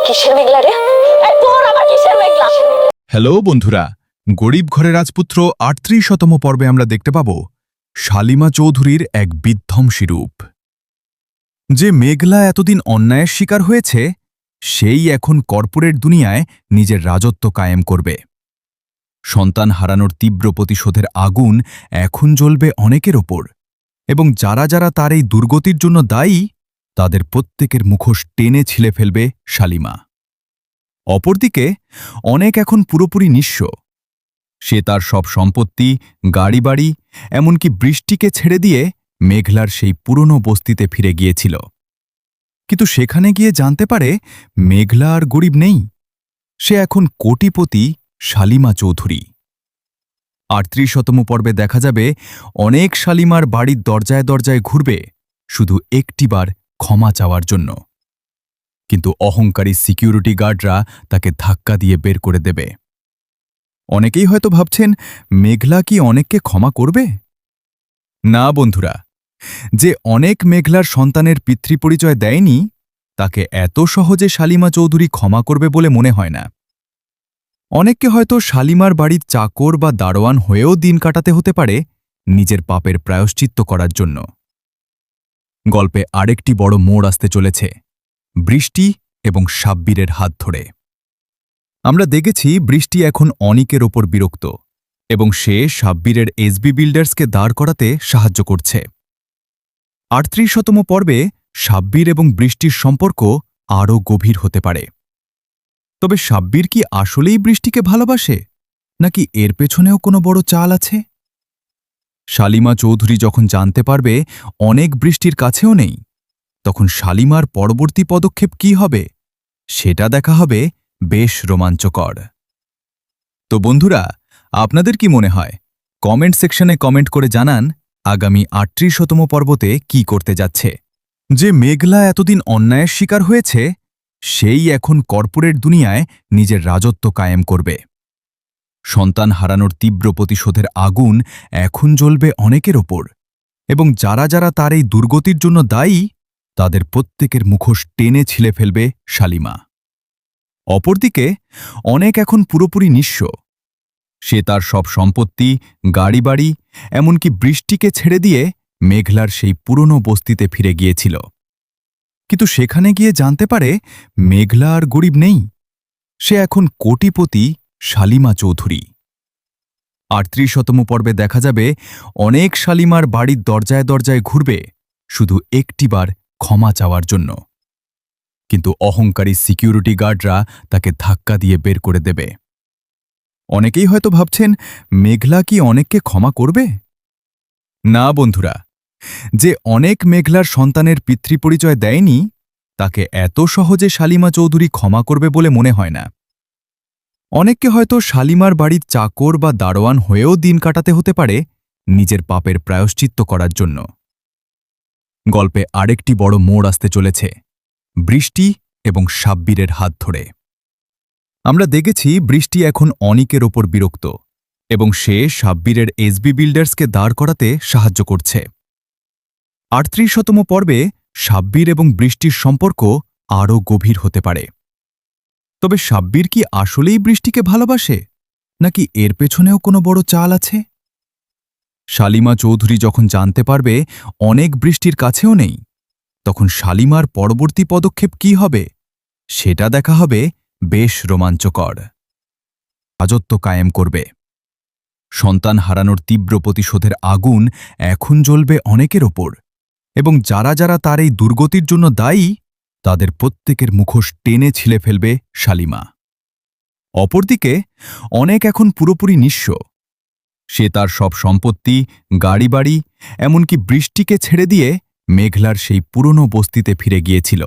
কিসের মেঘলা রে? এই তোর আবার কিসের মেঘলা? হ্যালো বন্ধুরা, গরিব ঘরে রাজপুত্র ৩৮তম পর্বে আমরা দেখতে পাব শালিমা চৌধুরীর এক বিধ্বংসী রূপ। যে মেঘলা এতদিন অন্যায়ের শিকার হয়েছে, সেই এখন কর্পোরেট দুনিয়ায় নিজের রাজত্ব কায়েম করবে। সন্তান হারানোর তীব্র প্রতিশোধের আগুন এখন জ্বলবে অনেকের ওপর, এবং যারা যারা তার এই দুর্গতির জন্য দায়ী, তাদের প্রত্যেকের মুখোশ টেনে ছিলে ফেলবে শালিমা। অপরদিকে অনেক এখন পুরোপুরি নিঃস্ব। সে তার সব সম্পত্তি, গাড়ি-বাড়ি, এমনকি বৃষ্টিকে ছেড়ে দিয়ে মেঘলার সেই পুরনো বস্তিতে ফিরে গিয়েছিল। কিন্তু সেখানে গিয়ে জানতে পারে মেঘলা আর গরিব নেই, সে এখন কোটিপতি শালিমা চৌধুরী। ৩৮তম পর্বে দেখা যাবে অনেক শালিমার বাড়ির দরজায় দরজায় ঘুরবে শুধু একটিবার ক্ষমা চাওয়ার জন্য, কিন্তু অহংকারী সিকিউরিটি গার্ডরা তাকে ধাক্কা দিয়ে বের করে দেবে। অনেকেই হয়তো ভাবছেন, মেঘলা কি অনেককে ক্ষমা করবে? না বন্ধুরা, যে অনেক মেঘলার সন্তানের পিতৃপরিচয় দেয়নি, তাকে এত সহজে শালিমা চৌধুরী ক্ষমা করবে বলে মনে হয় না। অনেককে হয়তো শালিমার বাড়ির চাকর বা দারোয়ান হয়েও দিন কাটাতে হতে পারে নিজের পাপের প্রায়শ্চিত্ত করার জন্য। গল্পে আরেকটি বড় মোড় আসতে চলেছে, বৃষ্টি এবং সাব্বিরের হাত ধরে। আমরা দেখেছি বৃষ্টি এখন অনিকের ওপর বিরক্ত, এবং সে সাব্বিরের এসবি বিল্ডার্সকে দাঁড় করাতে সাহায্য করছে। ৩৮তম পর্বে সাব্বির এবং বৃষ্টির সম্পর্ক আরও গভীর হতে পারে। তবে সাব্বির কি আসলেই বৃষ্টিকে ভালোবাসে, নাকি এর পেছনেও কোনো বড় চাল আছে? শালিমা চৌধুরী যখন জানতে পারবে অনেক বৃষ্টির কাছেও নেই, তখন শালিমার পরবর্তী পদক্ষেপ কি হবে সেটা দেখা হবে বেশ রোমাঞ্চকর। তো বন্ধুরা, আপনাদের কি মনে হয়? কমেন্ট সেকশনে কমেন্ট করে জানান আগামী ৩৮তম পর্বতে কি করতে যাচ্ছে। যে মেঘলা এতদিন অন্যায়ের শিকার হয়েছে, সেই এখন কর্পোরেট দুনিয়ায় নিজের রাজত্ব কায়েম করবে। সন্তান হারানোর তীব্র প্রতিশোধের আগুন এখন জ্বলবে অনেকের ওপর, এবং যারা যারা তার এই দুর্গতির জন্য দায়ী, তাদের প্রত্যেকের মুখোশ টেনে ছিলে ফেলবে শালিমা। অপরদিকে অনেক এখন পুরোপুরি নিঃস্ব। সে তার সব সম্পত্তি, গাড়ি-বাড়ি, এমনকি বৃষ্টিকে ছেড়ে দিয়ে মেঘলার সেই পুরনো বস্তিতে ফিরে গিয়েছিল। কিন্তু সেখানে গিয়ে জানতে পারে মেঘলা আর গরিব নেই, সে এখন কোটিপতি শালিমা চৌধুরী। ৩৮তম পর্বে দেখা যাবে অনেক শালিমার বাড়ির দরজায় দরজায় ঘুরবে শুধু একটিবার ক্ষমা চাওয়ার জন্য, কিন্তু অহংকারী সিকিউরিটি গার্ডরা তাকে ধাক্কা দিয়ে বের করে দেবে। অনেকেই হয়তো ভাবছেন, মেঘলা কি অনেককে ক্ষমা করবে? না বন্ধুরা, যে অনেক মেঘলার সন্তানের পিতৃপরিচয় দেয়নি, তাকে এত সহজে শালিমা চৌধুরী ক্ষমা করবে বলে মনে হয় না। অনেককে হয়তো শালিমার বাড়ির চাকর বা দারোয়ান হয়েও দিন কাটাতে হতে পারে নিজের পাপের প্রায়শ্চিত্ত করার জন্য। গল্পে আরেকটি বড় মোড় আসতে চলেছে, বৃষ্টি এবং সাব্বিরের হাত ধরে। আমরা দেখেছি বৃষ্টি এখন অনিকের ওপর বিরক্ত, এবং সে সাব্বিরের এসবি বিল্ডার্সকে দাঁড় করাতে সাহায্য করছে। ৩৮তম পর্বে সাব্বির এবং বৃষ্টির সম্পর্ক আরও গভীর হতে পারে। তবে সাব্বির কি আসলেই বৃষ্টিকে ভালোবাসে, নাকি এর পেছনেও কোনো বড় চাল আছে? শালিমা চৌধুরী যখন জানতে পারবে অনেক বৃষ্টির কাছেও নেই, তখন শালিমার পরবর্তী পদক্ষেপ কি হবে সেটা দেখা হবে বেশ রোমাঞ্চকর। রাজত্ব কায়েম করবে। সন্তান হারানোর তীব্র প্রতিশোধের আগুন এখন জ্বলবে অনেকের ওপর, এবং যারা যারা তার এই দুর্গতির জন্য দায়ী, তাদের প্রত্যেকের মুখোশ টেনে ছিলে ফেলবে শালিমা। অপরদিকে অনেক এখন পুরোপুরি নিঃস্ব। সে তার সব সম্পত্তি, গাড়ি-বাড়ি, এমনকি বৃষ্টিকে ছেড়ে দিয়ে মেঘলার সেই পুরনো বস্তিতে ফিরে গিয়েছিল।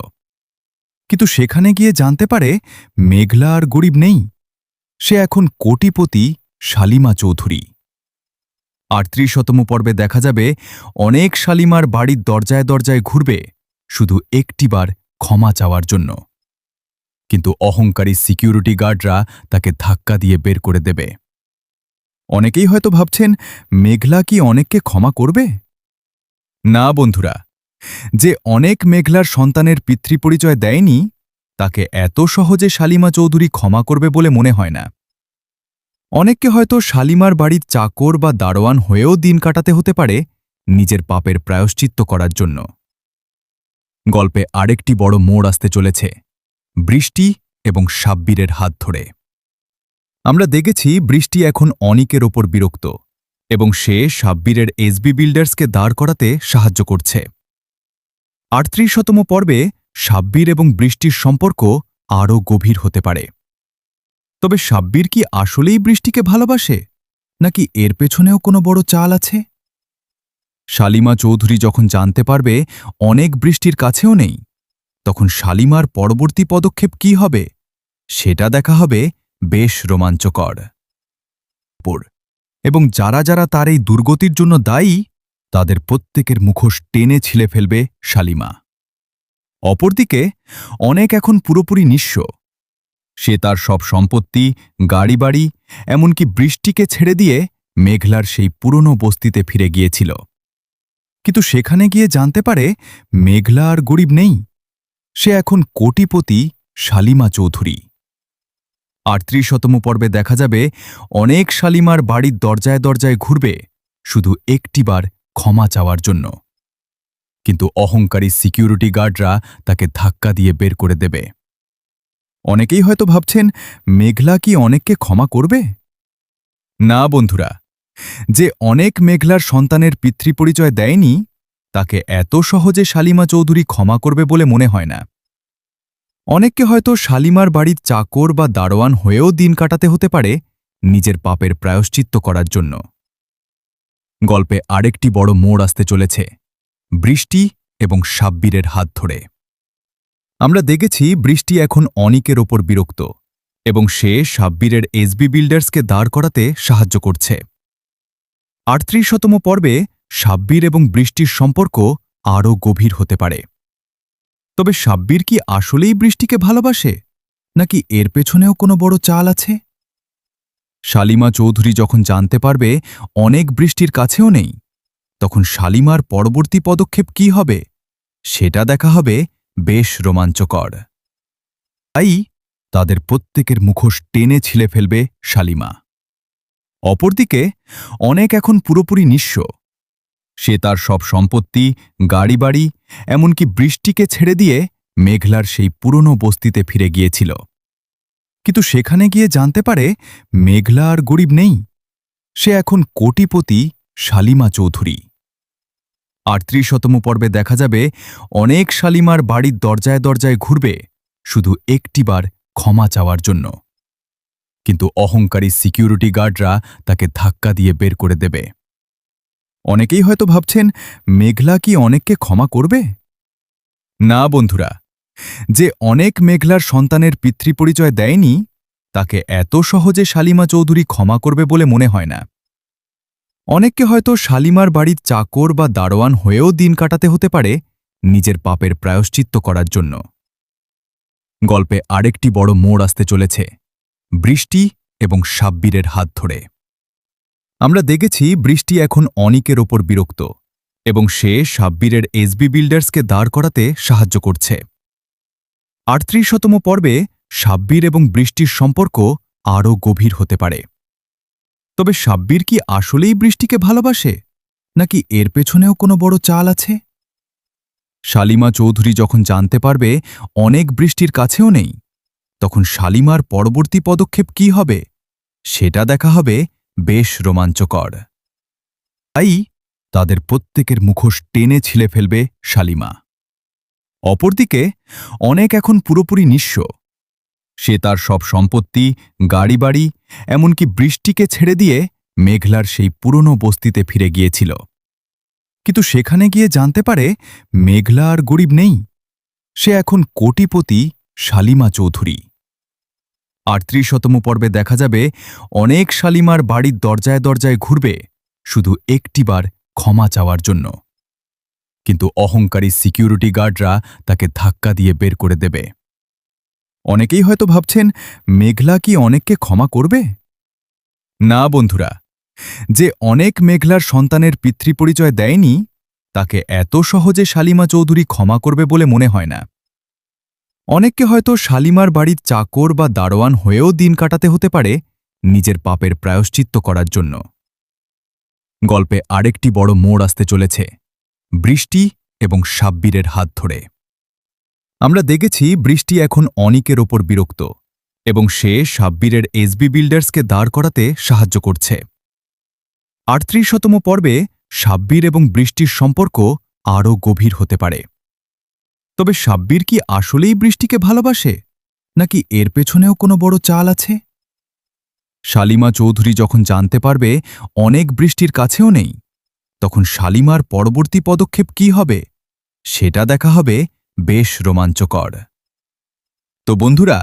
কিন্তু সেখানে গিয়ে জানতে পারে মেঘলা আর গরিব নেই, সে এখন কোটিপতি শালিমা চৌধুরী। ৩৮তম পর্বে দেখা যাবে অনেক শালিমার বাড়ির দরজায় দরজায় ঘুরবে শুধু একটিবার ক্ষমা চাওয়ার জন্য, কিন্তু অহংকারী সিকিউরিটি গার্ডরা তাকে ধাক্কা দিয়ে বের করে দেবে। অনেকেই হয়তো ভাবছেন, মেঘলা কি অনেককে ক্ষমা করবে? না বন্ধুরা, যে অনেক মেঘলার সন্তানের পিতৃপরিচয় দেয়নি, তাকে এত সহজে শালিমা চৌধুরী ক্ষমা করবে বলে মনে হয় না। অনেককে হয়তো শালিমার বাড়ির চাকর বা দারোয়ান হয়েও দিন কাটাতে হতে পারে নিজের পাপের প্রায়শ্চিত্ত করার জন্য। গল্পে আরেকটি বড় মোড় আসতে চলেছে, বৃষ্টি এবং সাব্বিরের হাত ধরে। আমরা দেখেছি বৃষ্টি এখন অনিকের ওপর বিরক্ত এবং সে সাব্বিরের এসবি বিল্ডার্সকে দাঁড় করাতে সাহায্য করছে। ৩৮তম পর্বে সাব্বির এবং বৃষ্টির সম্পর্ক আরও গভীর হতে পারে। তবে সাব্বির কি আসলেই বৃষ্টিকে ভালোবাসে, নাকি এর পেছনেও কোনো বড় চাল আছে? শালিমা চৌধুরী যখন জানতে পারবে অনেক বৃষ্টির কাছেও নেই, তখন শালিমার পরবর্তী পদক্ষেপ কি হবে সেটা দেখা হবে বেশ রোমাঞ্চকর। এবং যারা যারা তার এই দুর্গতির জন্য দায়ী তাদের প্রত্যেকের মুখোশ টেনে ছিলে ফেলবে শালিমা। অপরদিকে অনেক এখন পুরোপুরি নিঃস্ব। সে তার সব সম্পত্তি, গাড়ি-বাড়ি, এমনকি বৃষ্টিকে ছেড়ে দিয়ে মেঘলার সেই পুরনো বস্তিতে ফিরে গিয়েছিল। কিন্তু সেখানে গিয়ে জানতে পারে মেঘলা আর গরিব নেই, সে এখন কোটিপতি শালিমা চৌধুরী। ৩৮তম পর্বে দেখা যাবে অনেক শালিমার বাড়ির দরজায় দরজায় ঘুরবে শুধু একটিবার ক্ষমা চাওয়ার জন্য। কিন্তু অহংকারী সিকিউরিটি গার্ডরা তাকে ধাক্কা দিয়ে বের করে দেবে। অনেকেই হয়তো ভাবছেন মেঘলা কি অনেককে ক্ষমা করবে? না বন্ধুরা, যে অনেক মেঘলার সন্তানের পিতৃপরিচয় দেয়নি তাকে এত সহজে শালিমা চৌধুরী ক্ষমা করবে বলে মনে হয় না। অনেককে হয়তো শালিমার বাড়ির চাকর বা দারোয়ান হয়েও দিন কাটাতে হতে পারে নিজের পাপের প্রায়শ্চিত্ত করার জন্য। গল্পে আরেকটি বড় মোড় আসতে চলেছে, বৃষ্টি এবং সাব্বিরের হাত ধরে। আমরা দেখেছি বৃষ্টি এখন অনিকের ওপর বিরক্ত এবং সে সাব্বিরের এসবি বিল্ডার্সকে দাঁড় করাতে সাহায্য করছে। ৩৮তম পর্বে সাব্বির এবং বৃষ্টির সম্পর্ক আরও গভীর হতে পারে। তবে সাব্বির কি আসলেই বৃষ্টিকে ভালোবাসে, নাকি এর পেছনেও কোনো বড় চাল আছে? শালিমা চৌধুরী যখন জানতে পারবে অনেক বৃষ্টির কাছেও নেই, তখন শালিমার পরবর্তী পদক্ষেপ কি হবে সেটা দেখা হবে বেশ রোমাঞ্চকর। তাই তাদের প্রত্যেকের মুখোশ টেনে ছিলে ফেলবে শালিমা। অপরদিকে অনেক এখন পুরোপুরি নিঃস্ব। সে তার সব সম্পত্তি, গাড়ি-বাড়ি, এমনকি বৃষ্টিকে ছেড়ে দিয়ে মেঘলার সেই পুরনো বস্তিতে ফিরে গিয়েছিল। কিন্তু সেখানে গিয়ে জানতে পারে মেঘলা আর গরিব নেই, সে এখন কোটিপতি শালিমা চৌধুরী। ৩৮তম পর্বে দেখা যাবে অনেক শালিমার বাড়ির দরজায় দরজায় ঘুরবে শুধু একটিবার ক্ষমা চাওয়ার জন্য। কিন্তু অহংকারী সিকিউরিটি গার্ডরা তাকে ধাক্কা দিয়ে বের করে দেবে। অনেকেই হয়তো ভাবছেন মেঘলা কি অনেককে ক্ষমা করবে? না বন্ধুরা, যে অনেক মেঘলার সন্তানের পিতৃপরিচয় দেয়নি তাকে এত সহজে শালিমা চৌধুরী ক্ষমা করবে বলে মনে হয় না। অনেককে হয়তো শালিমার বাড়ির চাকর বা দারোয়ান হয়েও দিন কাটাতে হতে পারে নিজের পাপের প্রায়শ্চিত্ত করার জন্য। গল্পে আরেকটি বড় মোড় আসতে চলেছে, বৃষ্টি এবং সাব্বিরের হাত ধরে। আমরা দেখেছি বৃষ্টি এখন অনিকের ওপর বিরক্ত এবং সে সাব্বিরের এসবি বিল্ডার্সকে দাঁড় করাতে সাহায্য করছে। ৩৮তম পর্বে সাব্বির এবং বৃষ্টির সম্পর্ক আরও গভীর হতে পারে। তবে সাব্বির কি আসলেই বৃষ্টিকে ভালোবাসে, নাকি এর পেছনেও কোনো বড় চাল আছে? শালিমা চৌধুরী যখন জানতে পারবে অনেক বৃষ্টির কাছেও নেই, তখন শালিমার পরবর্তী পদক্ষেপ কি হবে সেটা দেখা হবে বেশ রোমাঞ্চকর। তাই তাদের প্রত্যেকের মুখোশ টেনে ছিলে ফেলবে শালিমা। অপরদিকে অনেক এখন পুরোপুরি নিঃস্ব। সে তার সব সম্পত্তি, গাড়ি-বাড়ি, এমনকি বৃষ্টিকে ছেড়ে দিয়ে মেঘলার সেই পুরনো বস্তিতে ফিরে গিয়েছিল। কিন্তু সেখানে গিয়ে জানতে পারে মেঘলা আর গরিব নেই, সে এখন কোটিপতি শালিমা চৌধুরী। ৩৮তম পর্বে দেখা যাবে অনেক শালিমার বাড়ির দরজায় দরজায় ঘুরবে শুধু একটিবার ক্ষমা চাওয়ার জন্য। কিন্তু অহংকারী সিকিউরিটি গার্ডরা তাকে ধাক্কা দিয়ে বের করে দেবে। অনেকেই হয়তো ভাবছেন মেঘলা কি অনেককে ক্ষমা করবে? না বন্ধুরা, যে অনেক মেঘলার সন্তানের পিতৃপরিচয় দেয়নি তাকে এত সহজে শালিমা চৌধুরী ক্ষমা করবে বলে মনে হয় না। অনেককে হয়তো শালিমার বাড়ির চাকর বা দারোয়ান হয়েও দিন কাটাতে হতে পারে নিজের পাপের প্রায়শ্চিত্ত করার জন্য। গল্পে আরেকটি বড় মোড় আসতে চলেছে, বৃষ্টি এবং সাব্বিরের হাত ধরে। আমরা দেখেছি বৃষ্টি এখন অনিকের ওপর বিরক্ত এবং সে সাব্বিরের এসবি বিল্ডার্সকে দাঁড় করাতে সাহায্য করছে। ৩৮তম পর্বে সাব্বির এবং বৃষ্টির সম্পর্ক আরও গভীর হতে পারে। তবে সাব্বির কি আসলেই বৃষ্টিকে ভালোবাসে, নাকি এর পেছনেও কোনো বড় চাল আছে? শালিমা চৌধুরী যখন জানতে পারবে অনেক বৃষ্টির কাছেও নেই, তখন শালিমার পরবর্তী পদক্ষেপ কি হবে সেটা দেখা হবে বেশ রোমাঞ্চকর। তো বন্ধুরা,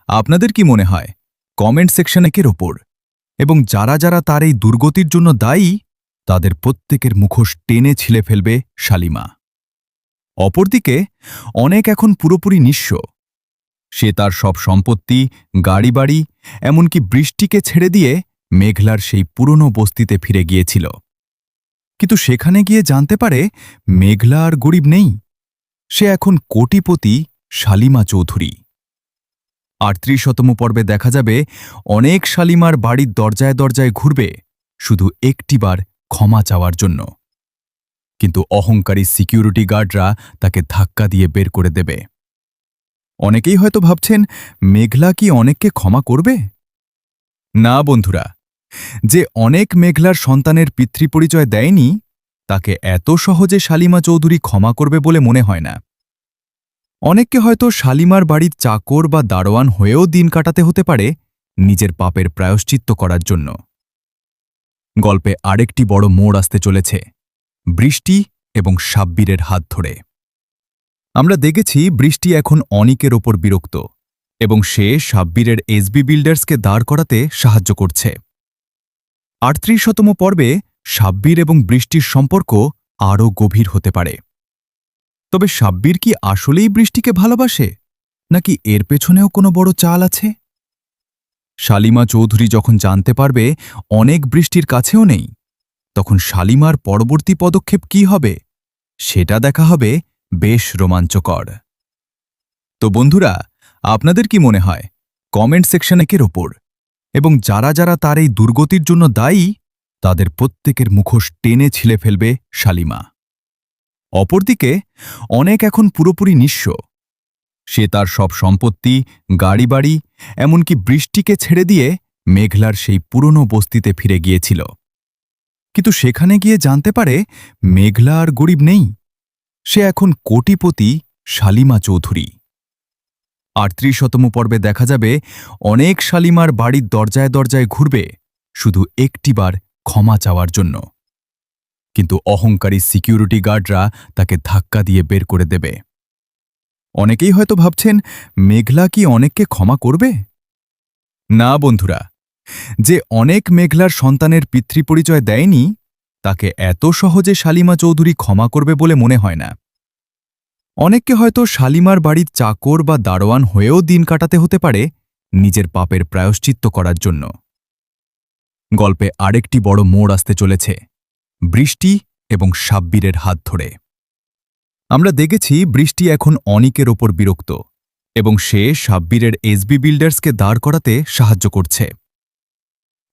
আপনাদের কি মনে হয় কমেন্ট সেকশনে এর ওপর, এবং যারা যারা তার এই দুর্গতির জন্য দায়ী তাদের প্রত্যেকের মুখোশ টেনে ছিলে ফেলবে শালিমা। অপরদিকে অনেক এখন পুরোপুরি নিঃস্ব। সে তার সব সম্পত্তি, গাড়ি-বাড়ি, এমনকি বৃষ্টিকে ছেড়ে দিয়ে মেঘলার সেই পুরনো বস্তিতে ফিরে গিয়েছিল। কিন্তু সেখানে গিয়ে জানতে পারে মেঘলা আর গরিব নেই, সে এখন কোটিপতি শালিমা চৌধুরী। ৩৮তম পর্বে দেখা যাবে অনেক শালিমার বাড়ির দরজায় দরজায় ঘুরবে শুধু একটিবার ক্ষমা চাওয়ার জন্য, কিন্তু অহংকারী সিকিউরিটি গার্ডরা তাকে ধাক্কা দিয়ে বের করে দেবে। অনেকেই হয়তো ভাবছেন মেঘলা কি অনেককে ক্ষমা করবে? না বন্ধুরা, যে অনেক মেঘলার সন্তানের পিতৃপরিচয় দেয়নি তাকে এত সহজে শালিমা চৌধুরী ক্ষমা করবে বলে মনে হয় না। অনেককে হয়তো শালিমার বাড়ির চাকর বা দারোয়ান হয়েও দিন কাটাতে হতে পারে নিজের পাপের প্রায়শ্চিত্ত করার জন্য। গল্পে আরেকটি বড় মোড় আসতে চলেছে, বৃষ্টি এবং সাব্বিরের হাত ধরে। আমরা দেখেছি বৃষ্টি এখন অনিকের ওপর বিরক্ত এবং সে সাব্বিরের এসবি বিল্ডার্সকে দাঁড় করাতে সাহায্য করছে। ৩৮তম পর্বে সাব্বির এবং বৃষ্টির সম্পর্ক আরও গভীর হতে পারে। তবে সাব্বির কি আসলেই বৃষ্টিকে ভালোবাসে, নাকি এর পেছনেও কোনো বড় চাল আছে? শালিমা চৌধুরী যখন জানতে পারবে অনেক বৃষ্টির কাছেও নেই, তখন শালিমার পরবর্তী পদক্ষেপ কি হবে সেটা দেখা হবে বেশ রোমাঞ্চকর। তো বন্ধুরা, আপনাদের কি মনে হয় কমেন্ট সেকশনে এর ওপর, এবং যারা যারা তার এই দুর্গতির জন্য দায়ী তাদের প্রত্যেকের মুখোশ টেনে ছিলে ফেলবে শালিমা। অপরদিকে অনেক এখন পুরোপুরি নিঃস্ব। সে তার সব সম্পত্তি, গাড়ি-বাড়ি, এমনকি বৃষ্টিকে ছেড়ে দিয়ে মেঘলার সেই পুরনো বস্তিতে ফিরে গিয়েছিল। কিন্তু সেখানে গিয়ে জানতে পারে মেঘলা আর গরিব নেই, সে এখন কোটিপতি শালিমা চৌধুরী। ৩৮তম পর্বে দেখা যাবে অনেক শালিমার বাড়ির দরজায় দরজায় ঘুরবে শুধু একটিবার ক্ষমা চাওয়ার জন্য, কিন্তু অহংকারী সিকিউরিটি গার্ডরা তাকে ধাক্কা দিয়ে বের করে দেবে। অনেকেই হয়তো ভাবছেন মেঘলা কি অনেককে ক্ষমা করবে? না বন্ধুরা, যে অনেক মেঘলার সন্তানের পিতৃপরিচয় দেয়নি তাকে এত সহজে শালিমা চৌধুরী ক্ষমা করবে বলে মনে হয় না। অনেককে হয়তো শালিমার বাড়ির চাকর বা দারোয়ান হয়েও দিন কাটাতে হতে পারে নিজের পাপের প্রায়শ্চিত্ত করার জন্য। গল্পে আরেকটি বড় মোড় আসতে চলেছে, বৃষ্টি এবং সাব্বিরের হাত ধরে। আমরা দেখেছি বৃষ্টি এখন অনিকের ওপর বিরক্ত এবং সে সাব্বিরের এসবি বিল্ডার্সকে দাঁড় করাতে সাহায্য করছে।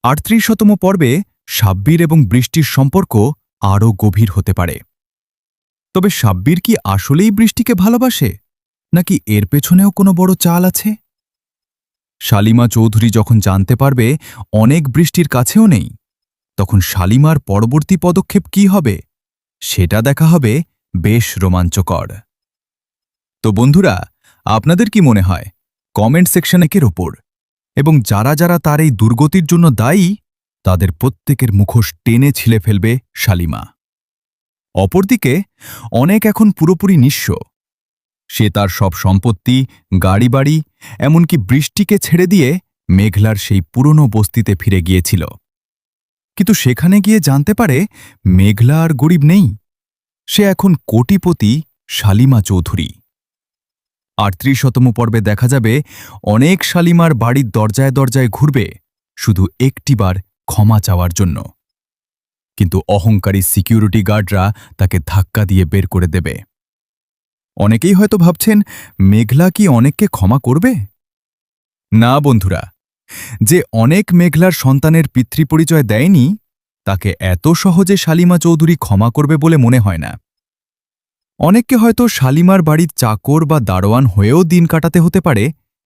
৩৮তম পর্বে সাব্বির এবং বৃষ্টির সম্পর্ক আরও গভীর হতে পারে। তবে সাব্বির কি আসলেই বৃষ্টিকে ভালোবাসে, নাকি এর পেছনেও কোনো বড় চাল আছে? শালিমা চৌধুরী যখন জানতে পারবে অনেক বৃষ্টির কাছেও নেই, তখন শালিমার পরবর্তী পদক্ষেপ কি হবে সেটা দেখা হবে বেশ রোমাঞ্চকর। তো বন্ধুরা, আপনাদের কি মনে হয় কমেন্ট সেকশনে এর ওপর, এবং যারা যারা তার এই দুর্গতির জন্য দায়ী তাদের প্রত্যেকের মুখোশ টেনে ছিলে ফেলবে শালিমা। অপরদিকে অনেক এখন পুরোপুরি নিঃস্ব। সে তার সব সম্পত্তি, গাড়ি-বাড়ি, এমনকি বৃষ্টিকে ছেড়ে দিয়ে মেঘলার সেই পুরনো বস্তিতে ফিরে গিয়েছিল। কিন্তু সেখানে গিয়ে জানতে পারে মেঘলা আর গরিব নেই, সে এখন কোটিপতি শালিমা চৌধুরী। ৩৮তম পর্বে দেখা যাবে অনেক শালিমার বাড়ির দরজায় দরজায় ঘুরবে শুধু একটিবার ক্ষমা চাওয়ার জন্য, কিন্তু অহংকারী সিকিউরিটি গার্ডরা তাকে ধাক্কা দিয়ে বের করে দেবে। অনেকেই হয়তো ভাবছেন মেঘলা কি অনেককে ক্ষমা করবে? না বন্ধুরা, যে অনেক মেঘলার সন্তানের পিতৃপরিচয় দেয়নি তাকে এত সহজে শালিমা চৌধুরী ক্ষমা করবে বলে মনে হয় না। অনেককে হয়তো শালিমার বাড়ির চাকর বা দারোয়ান হয়েও দিন কাটাতে হতে পারে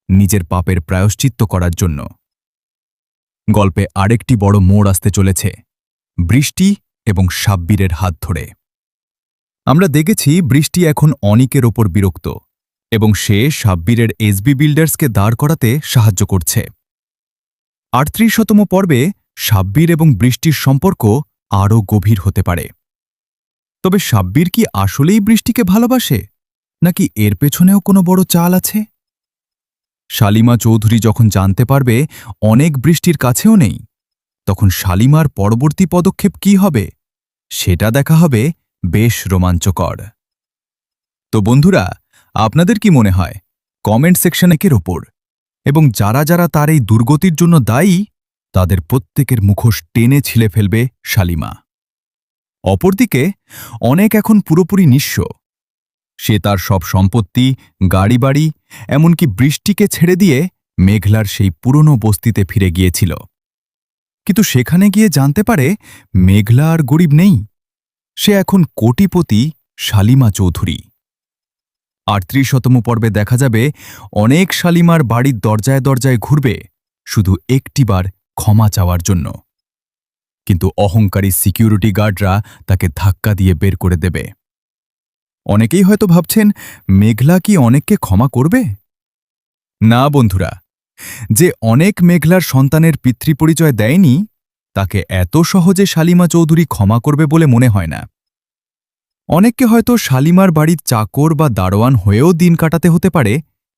নিজের পাপের প্রায়শ্চিত্ত করার জন্য। গল্পে আরেকটি বড় মোড় আসতে চলেছে, বৃষ্টি এবং সাব্বিরের হাত ধরে। আমরা দেখেছি বৃষ্টি এখন অনিকের ওপর বিরক্ত এবং সে সাব্বিরের এসবি বিল্ডার্সকে দাঁড় করাতে সাহায্য করছে। ৩৮তম পর্বে সাব্বির এবং বৃষ্টির সম্পর্ক আরও গভীর হতে পারে। তবে সাব্বির কি আসলেই বৃষ্টিকে ভালোবাসে, নাকি এর পেছনেও কোনো বড় চাল আছে? শালিমা চৌধুরী যখন জানতে পারবে অনেক বৃষ্টির কাছেও নেই, তখন শালিমার পরবর্তী পদক্ষেপ কি হবে সেটা দেখা হবে বেশ রোমাঞ্চকর। তো বন্ধুরা, আপনাদের কি মনে হয় কমেন্ট সেকশনে এর ওপর, এবং যারা যারা তার এই দুর্গতির জন্য দায়ী তাদের প্রত্যেকের মুখোশ টেনে ছিলে ফেলবে শালিমা। অপরদিকে অনেক এখন পুরোপুরি নিঃস্ব। সে তার সব সম্পত্তি, গাড়ি-বাড়ি, এমনকি বৃষ্টিকে ছেড়ে দিয়ে মেঘলার সেই পুরনো বস্তিতে ফিরে গিয়েছিল। কিন্তু সেখানে গিয়ে জানতে পারে মেঘলা আর গরিব নেই, সে এখন কোটিপতি শালিমা চৌধুরী। ৩৮তম পর্বে দেখা যাবে অনেক শালিমার বাড়ির দরজায় দরজায় ঘুরবে শুধু একটিবার ক্ষমা চাওয়ার জন্য, কিন্তু অহংকারী সিকিউরিটি গার্ডরা তাকে ধাক্কা দিয়ে বের করে দেবে। অনেকেই হয়তো ভাবছেন মেঘলা কি অনেককে ক্ষমা করবে? না বন্ধুরা, যে অনেক মেঘলার সন্তানের পিতৃপরিচয় দেয়নি তাকে এত সহজে শালিমা চৌধুরী ক্ষমা করবে বলে মনে হয় না। অনেককে হয়তো শালিমার বাড়ির চাকর বা দারোয়ান হয়েও দিন কাটাতে হতে পারে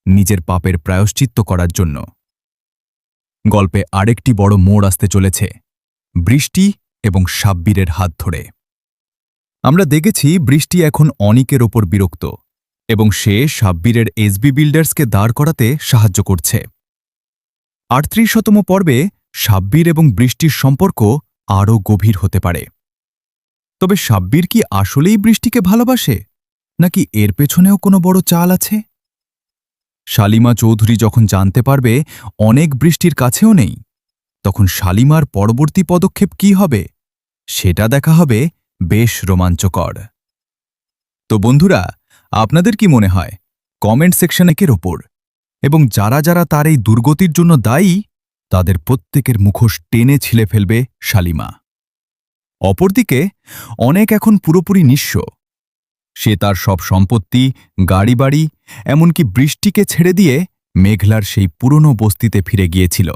নিজের পাপের প্রায়শ্চিত্ত করার জন্য। গল্পে আরেকটি বড় মোড় আসতে চলেছে, বৃষ্টি এবং সাব্বিরের হাত ধরে। আমরা দেখেছি বৃষ্টি এখন অনিকের ওপর বিরক্ত এবং সে সাব্বিরের এসবি বিল্ডার্সকে দাঁড় করাতে সাহায্য করছে। ৩৮তম পর্বে সাব্বির এবং বৃষ্টির সম্পর্ক আরও গভীর হতে পারে। তবে সাব্বির কি আসলেই বৃষ্টিকে ভালোবাসে, নাকি এর পেছনেও কোনো বড় চাল আছে? শালিমা চৌধুরী যখন জানতে পারবে অনেক বৃষ্টির কাছেও নেই, তখন শালিমার পরবর্তী পদক্ষেপ কি হবে সেটা দেখা হবে বেশ রোমাঞ্চকর। তো বন্ধুরা, আপনাদের কি মনে হয় কমেন্ট সেকশনে এর ওপর, এবং যারা যারা তার এই দুর্গতির জন্য দায়ী তাদের প্রত্যেকের মুখোশ টেনে ছিলে ফেলবে শালিমা। অপরদিকে অনেক এখন পুরোপুরি নিঃস্ব। সে তার সব সম্পত্তি, গাড়ি-বাড়ি, এমনকি বৃষ্টিকে ছেড়ে দিয়ে মেঘলার সেই পুরনো বস্তিতে ফিরে গিয়েছিল।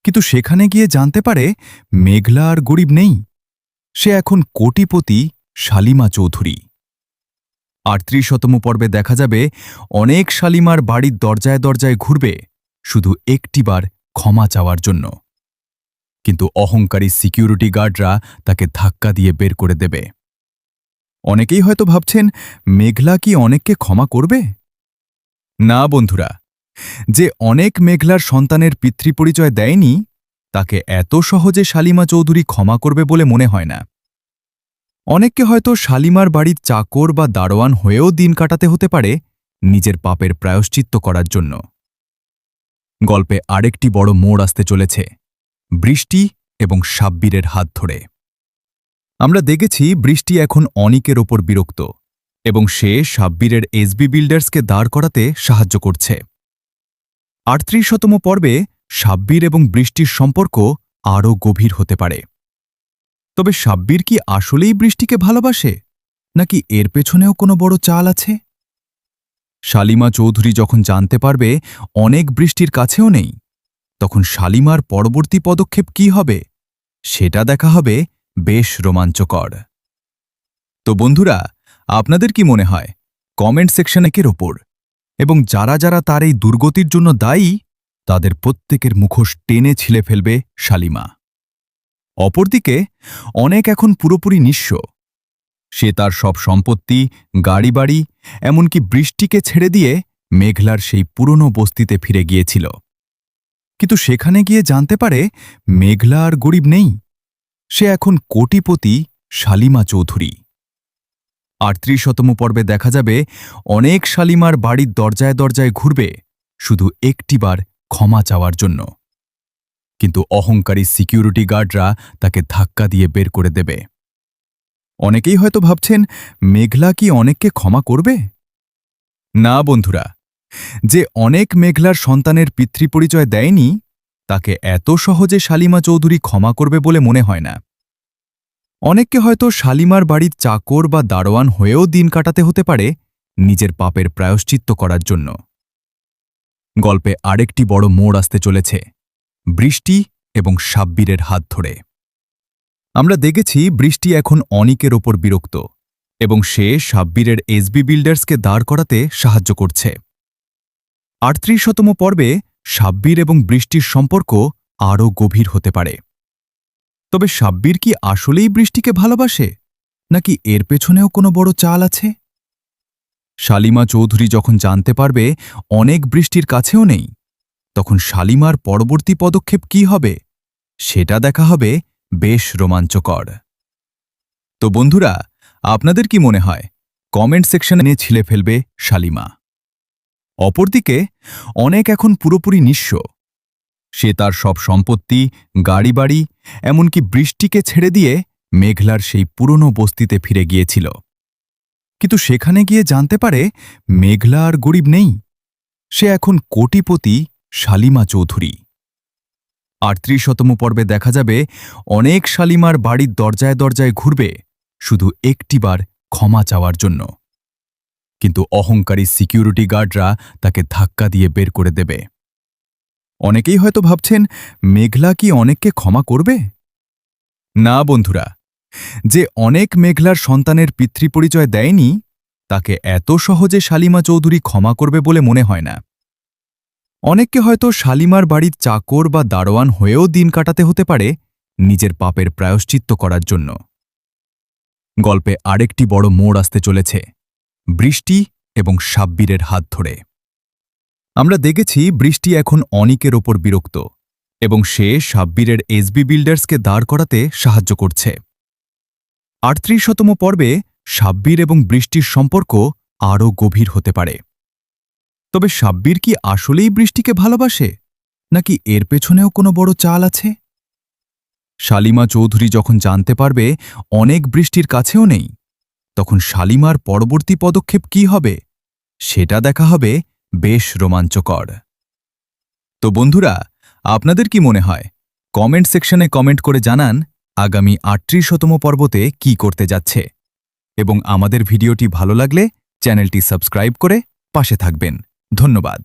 কিন্তু সেখানে গিয়ে জানতে পারে মেঘলা আর গরিব নেই, সে এখন কোটিপতি শালিমা চৌধুরী। ৩৮তম পর্বে দেখা যাবে অনেক শালিমার বাড়ির দরজায় দরজায় ঘুরবে শুধু একটিবার ক্ষমা চাওয়ার জন্য, কিন্তু অহংকারী সিকিউরিটি গার্ডরা তাকে ধাক্কা দিয়ে বের করে দেবে। অনেকেই হয়তো ভাবছেন মেঘলা কি অনেককে ক্ষমা করবে? না বন্ধুরা, যে অনেক মেঘলার সন্তানের পিতৃপরিচয় দেয়নি তাকে এত সহজে শালিমা চৌধুরী ক্ষমা করবে বলে মনে হয় না। অনেককে হয়তো শালিমার বাড়ির চাকর বা দারোয়ান হয়েও দিন কাটাতে হতে পারে নিজের পাপের প্রায়শ্চিত্ত করার জন্য। গল্পে আরেকটি বড় মোড় আসতে চলেছে, বৃষ্টি এবং সাব্বিরের হাত ধরে। আমরা দেখেছি বৃষ্টি এখন অনিকের ওপর বিরক্ত এবং সে সাব্বিরের এসবি বিল্ডার্সকে দাঁড় করাতে সাহায্য করছে। ৩৮তম পর্বে সাব্বির এবং বৃষ্টির সম্পর্ক আরও গভীর হতে পারে। তবে সাব্বির কি আসলেই বৃষ্টিকে ভালোবাসে, নাকি এর পেছনেও কোনো বড় চাল আছে? শালিমা চৌধুরী যখন জানতে পারবে অনেক বৃষ্টির কাছেও নেই, তখন শালিমার পরবর্তী পদক্ষেপ কি হবে সেটা দেখা হবে বেশ রোমাঞ্চকর। তো বন্ধুরা, আপনাদের কি মনে হয় কমেন্ট সেকশনে এর ওপর, এবং যারা যারা তার এই দুর্গতির জন্য দায়ী তাদের প্রত্যেকের মুখোশ টেনে ছিলে ফেলবে শালিমা। অপরদিকে অনেক এখন পুরোপুরি নিঃস্ব। সে তার সব সম্পত্তি, গাড়ি-বাড়ি, এমনকি বৃষ্টিকে ছেড়ে দিয়ে মেঘলার সেই পুরনো বস্তিতে ফিরে গিয়েছিল। কিন্তু সেখানে গিয়ে জানতে পারে মেঘলা আর গরিব নেই, সে এখন কোটিপতি শালিমা চৌধুরী। 38তম পর্বে দেখা যাবে অনেক শালিমার বাড়ির দরজায় দরজায় ঘুরবে শুধু একটিবার ক্ষমা চাওয়ার জন্য। কিন্তু অহংকারী সিকিউরিটি গার্ডরা তাকে ধাক্কা দিয়ে বের করে দেবে। অনেকেই হয়তো ভাবছেন, মেঘলা কি অনেককে ক্ষমা করবে? না বন্ধুরা, যে অনেক মেঘলার সন্তানের পিতৃপরিচয় দেয়নি তাকে এত সহজে শালিমা চৌধুরী ক্ষমা করবে বলে মনে হয় না। অনেককে হয়তো শালিমার বাড়ির চাকর বা দারোয়ান হয়েও দিন কাটাতে হতে পারে নিজের পাপের প্রায়শ্চিত্ত করার জন্য। গল্পে আরেকটি বড় মোড় আসতে চলেছে, বৃষ্টি এবং সাব্বিরের হাত ধরে। আমরা দেখেছি বৃষ্টি এখন অনিকের ওপর বিরক্ত এবং সে সাব্বিরের এসবি বিল্ডার্সকে দাঁড় করাতে সাহায্য করছে। 38তম পর্বে সাব্বির এবং বৃষ্টির সম্পর্ক আরও গভীর হতে পারে। তবে সাব্বির কি আসলেই বৃষ্টিকে ভালোবাসে, নাকি এর পেছনেও কোনো বড় চাল আছে? শালিমা চৌধুরী যখন জানতে পারবে অনেক বৃষ্টির কাছেও নেই, তখন শালিমার পরবর্তী পদক্ষেপ কি হবে সেটা দেখা হবে বেশ রোমাঞ্চকর। তো বন্ধুরা, আপনাদের কি মনে হয় কমেন্ট সেকশনে ছিলে ফেলবে শালিমা? অপরদিকে অনেক এখন পুরোপুরি নিঃস্ব। সে তার সব সম্পত্তি, গাড়ি বাড়ি, এমনকি বৃষ্টিকে ছেড়ে দিয়ে মেঘলার সেই পুরনো বস্তিতে ফিরে গিয়েছিল। কিন্তু সেখানে গিয়ে জানতে পারে মেঘলা আর গরিব নেই, সে এখন কোটিপতি শালিমা চৌধুরী। 38তম পর্বে দেখা যাবে অনেক শালিমার বাড়ির দরজায় দরজায় ঘুরবে শুধু একটিবার ক্ষমা চাওয়ার জন্য। কিন্তু অহংকারী সিকিউরিটি গার্ডরা তাকে ধাক্কা দিয়ে বের করে দেবে। অনেকেই হয়তো ভাবছেন, মেঘলা কি অনেককে ক্ষমা করবে? না বন্ধুরা, যে অনেক মেঘলার সন্তানের পিতৃপরিচয় দেয়নি তাকে এত সহজে শালিমা চৌধুরী ক্ষমা করবে বলে মনে হয় না। অনেককে হয়তো শালিমার বাড়ির চাকর বা দারোয়ান হয়েও দিন কাটাতে হতে পারে নিজের পাপের প্রায়শ্চিত্ত করার জন্য। গল্পে আরেকটি বড় মোড় আসতে চলেছে, বৃষ্টি এবং সাব্বিরের হাত ধরে। আমরা দেখেছি বৃষ্টি এখন অনিকের ওপর বিরক্ত এবং সে সাব্বিরের এসবি বিল্ডার্সকে দাঁড় করাতে সাহায্য করছে। 38তম পর্বে সাব্বির এবং বৃষ্টির সম্পর্ক আরও গভীর হতে পারে। তবে সাব্বির কি আসলেই বৃষ্টিকে ভালোবাসে, নাকি এর পেছনেও কোনো বড় চাল আছে? শালিমা চৌধুরী যখন জানতে পারবে অনেক বৃষ্টির কাছেও নেই, তখন শালিমার পরবর্তী পদক্ষেপ কি হবে সেটা দেখা হবে বেশ রোমাঞ্চকর। তো বন্ধুরা, আপনাদের কি মনে হয় কমেন্ট সেকশনে কমেন্ট করে জানান আগামী 38তম পর্বতে কি করতে যাচ্ছে। এবং আমাদের ভিডিওটি ভালো লাগলে চ্যানেলটি সাবস্ক্রাইব করে পাশে থাকবেন। ধন্যবাদ।